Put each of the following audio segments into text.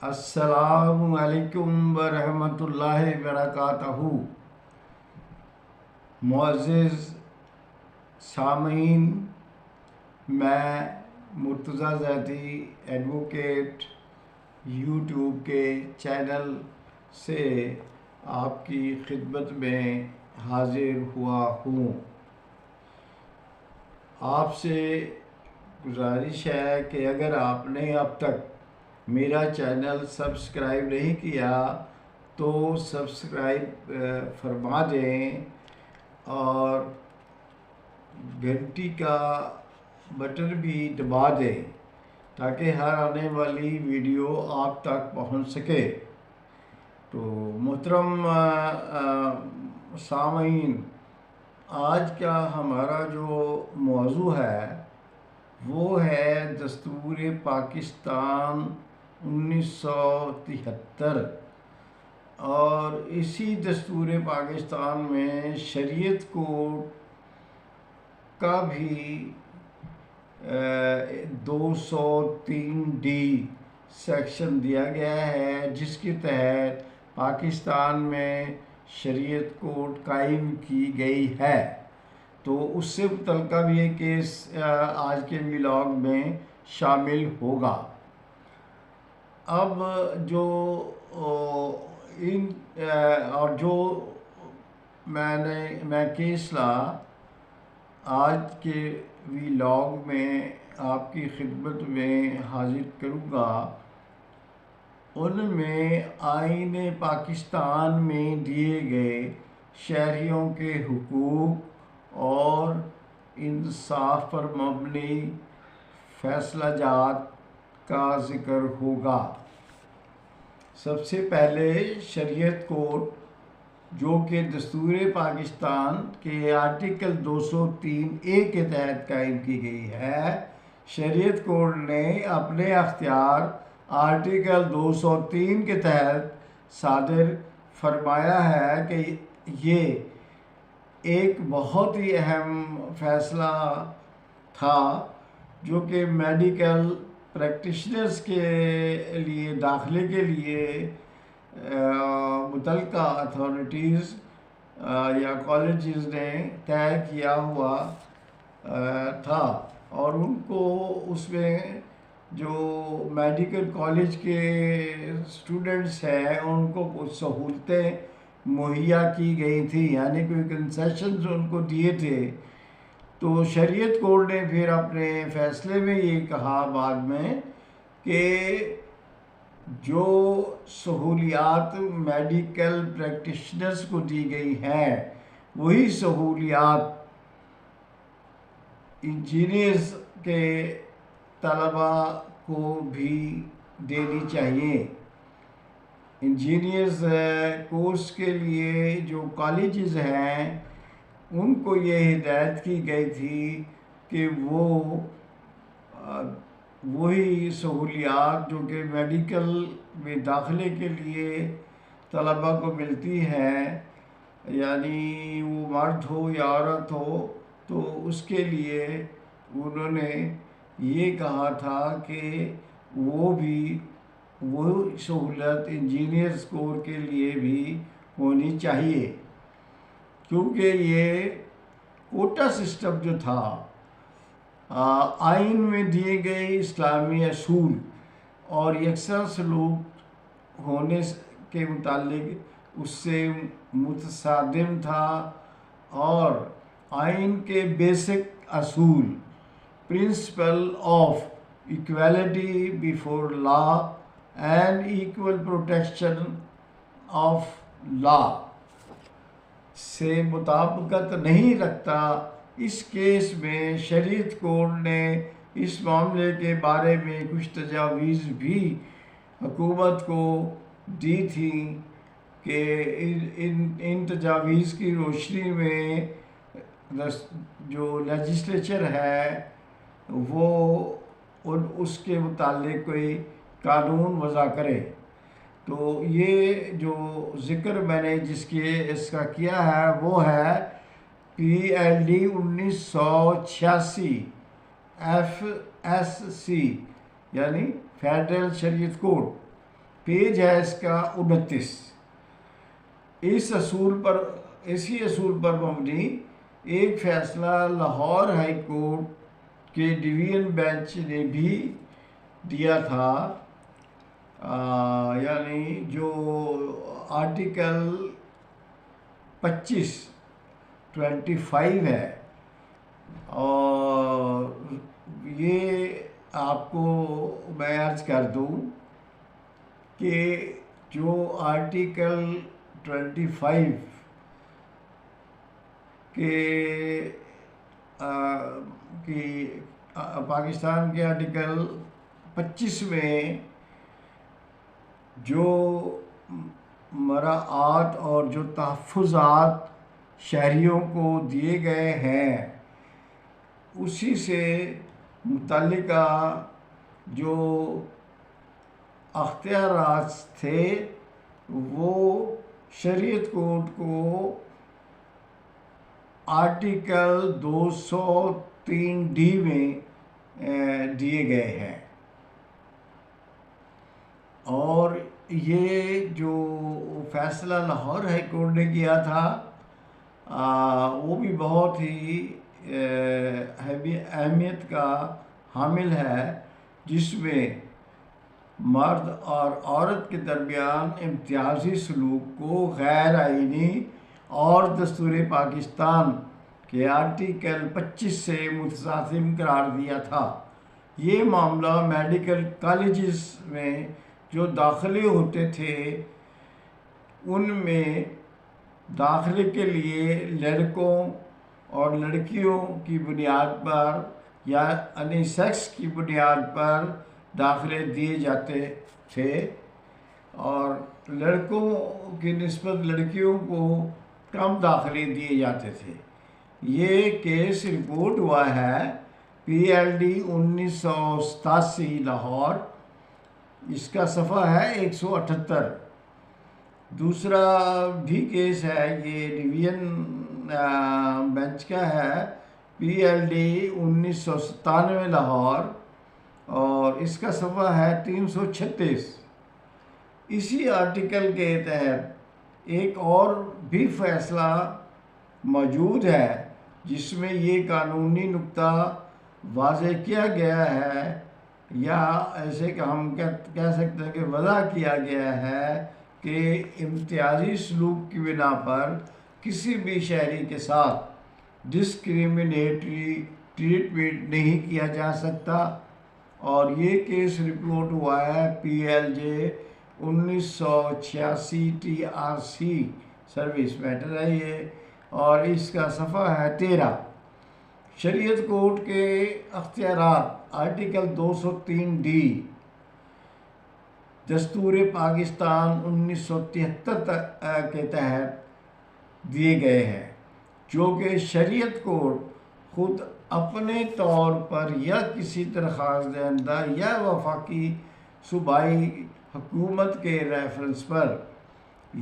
السلام علیکم ورحمۃ اللہ وبرکاتہ۔ معزز سامعین، میں مرتضیٰ زیدی ایڈوکیٹ یوٹیوب کے چینل سے آپ کی خدمت میں حاضر ہوا ہوں۔ آپ سے گزارش ہے کہ اگر آپ نے اب تک میرا چینل سبسکرائب نہیں کیا تو سبسکرائب فرما دیں اور گھنٹی کا بٹن بھی دبا دیں تاکہ ہر آنے والی ویڈیو آپ تک پہنچ سکے۔ تو محترم سامعین، آج کا ہمارا جو موضوع ہے وہ ہے دستور پاکستان 1973، اور اسی دستور پاکستان میں شریعت کوڈ کا بھی 203D سیکشن دیا گیا ہے، جس کے تحت پاکستان میں شریعت کوڈ قائم کی گئی ہے۔ تو اس سے متعلقہ بھی ایک کیس آج کے ولاگ میں شامل ہوگا۔ اب جو میں کیس لا آج کے ولاگ میں آپ کی خدمت میں حاضر کروں گا، ان میں آئین پاکستان میں دیے گئے شہریوں کے حقوق اور انصاف پر مبنی فیصلہ جات کا ذکر ہوگا۔ سب سے پہلے شریعت کوڈ، جو کہ دستور پاکستان کے آرٹیکل 203A کے تحت قائم کی گئی ہے۔ شریعت کوڈ نے اپنے اختیار آرٹیکل 203 کے تحت صادر فرمایا ہے کہ یہ ایک بہت ہی اہم فیصلہ تھا جو کہ میڈیکل پریکٹیشنرز کے لیے داخلے کے لیے متعلقہ اتھارٹیز یا کالجز نے طے کیا ہوا تھا، اور ان کو اس میں جو میڈیکل کالج کے اسٹوڈنٹس ہیں ان کو کچھ سہولتیں مہیا کی گئی تھی، یعنی کوئی کنسیشنز ان کو دیے تھے۔ تو شریعت کوڈ نے پھر اپنے فیصلے میں یہ کہا بعد میں کہ جو سہولیات میڈیکل پریکٹیشنرز کو دی گئی ہیں وہی سہولیات انجینئرز کے طلباء کو بھی دینی چاہیے۔ انجینئرز کورس کے لیے جو کالجز ہیں ان کو یہ ہدایت کی گئی تھی کہ وہ وہی سہولیات جو کہ میڈیکل میں داخلے کے لیے طلباء کو ملتی ہیں، یعنی وہ مرد ہو یا عورت ہو، تو اس کے لیے انہوں نے یہ کہا تھا کہ وہ سہولت انجینئرز کور کے لیے بھی ہونی چاہیے، کیونکہ یہ کوٹا سسٹم جو تھا آئین میں دیے گئے اسلامی اصول اور یکساں سلوک ہونے کے متعلق اس سے متصادم تھا، اور آئین کے بیسک اصول، principle of equality before law and equal protection of law سے مطابقت نہیں رکھتا۔ اس کیس میں شریعت کوڈ نے اس معاملے کے بارے میں کچھ تجاویز بھی حکومت کو دی تھیں کہ ان تجاویز کی روشنی میں جو لیجسلیچر ہے وہ اس کے متعلق کوئی قانون وضع کرے۔ تو یہ جو ذکر میں نے اس کا کیا ہے وہ ہے PLD 1986 FSC، یعنی فیڈرل شریعت کوڈ پیج ہے اس کا 29۔ اسی اصول پر مبنی ایک فیصلہ لاہور ہائی کورٹ کے ڈویژن بینچ نے بھی دیا تھا، یعنی جو آرٹیکل 25 ہے، اور یہ آپ کو میں عرض کر دوں کہ جو آرٹیکل 25 کی پاکستان کے آرٹیکل 25 میں جو مراعات اور جو تحفظات شہریوں کو دیے گئے ہیں، اسی سے متعلقہ جو اختیارات تھے وہ شریعت کورٹ کو آرٹیکل 203D میں دیے گئے ہیں۔ اور یہ جو فیصلہ لاہور ہائی کورٹ نے کیا تھا وہ بھی بہت ہی اہمیت کا حامل ہے، جس میں مرد اور عورت کے درمیان امتیازی سلوک کو غیر آئینی اور دستور پاکستان کے آرٹیکل 25 سے متصادم قرار دیا تھا۔ یہ معاملہ میڈیکل کالجز میں جو داخلے ہوتے تھے، ان میں داخلے کے لیے لڑکوں اور لڑکیوں کی بنیاد پر یا انی سیکس کی بنیاد پر داخلے دیے جاتے تھے، اور لڑکوں کی نسبت لڑکیوں کو کم داخلے دیے جاتے تھے۔ یہ کیس رپورٹ ہوا ہے PLD 1987 لاہور، اس کا صفحہ ہے 178۔ دوسرا بھی کیس ہے، یہ ڈویژن بینچ کا ہے، PLD 1997 لاہور، اور اس کا صفحہ ہے 336۔ اسی آرٹیکل کے تحت ایک اور بھی فیصلہ موجود ہے، جس میں یہ قانونی نکتہ واضح کیا گیا ہے، یا ایسے کہ ہم کہہ سکتے ہیں کہ وضع کیا گیا ہے کہ امتیازی سلوک کی بنا پر کسی بھی شہری کے ساتھ ڈسکریمنیٹری ٹریٹمنٹ نہیں کیا جا سکتا، اور یہ کیس رپورٹ ہوا ہے PLJ 1986 TRC سروس میٹر ہے یہ، اور اس کا صفحہ ہے 13۔ شریعت کورٹ کے اختیارات آرٹیکل 203D دستور پاکستان 1973 کے تحت دیے گئے ہیں، جو کہ شریعت کورٹ خود اپنے طور پر یا کسی درخواست دہندہ یا وفاقی صوبائی حکومت کے ریفرنس پر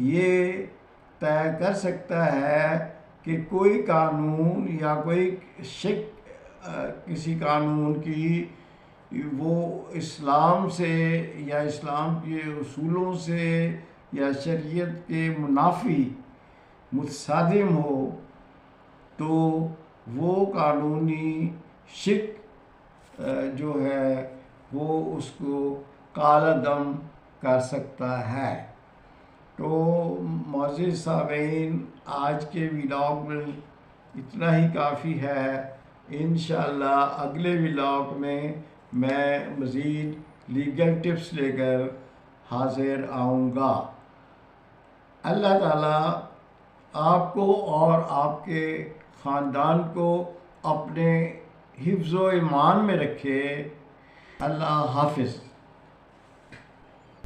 یہ طے کر سکتا ہے کہ کوئی قانون یا کوئی شک کسی قانون کی وہ اسلام سے یا اسلام کے اصولوں سے یا شریعت کے منافی متصادم ہو، تو وہ قانونی شک جو ہے وہ اس کو کالعدم کر سکتا ہے۔ تو معزز سامعین، آج کے ولاگ میں اتنا ہی کافی ہے۔ انشاءاللہ اگلے ولاگ میں مزید لیگل ٹپس لے کر حاضر آؤں گا۔ اللہ تعالیٰ آپ کو اور آپ کے خاندان کو اپنے حفظ و ایمان میں رکھے۔ اللہ حافظ۔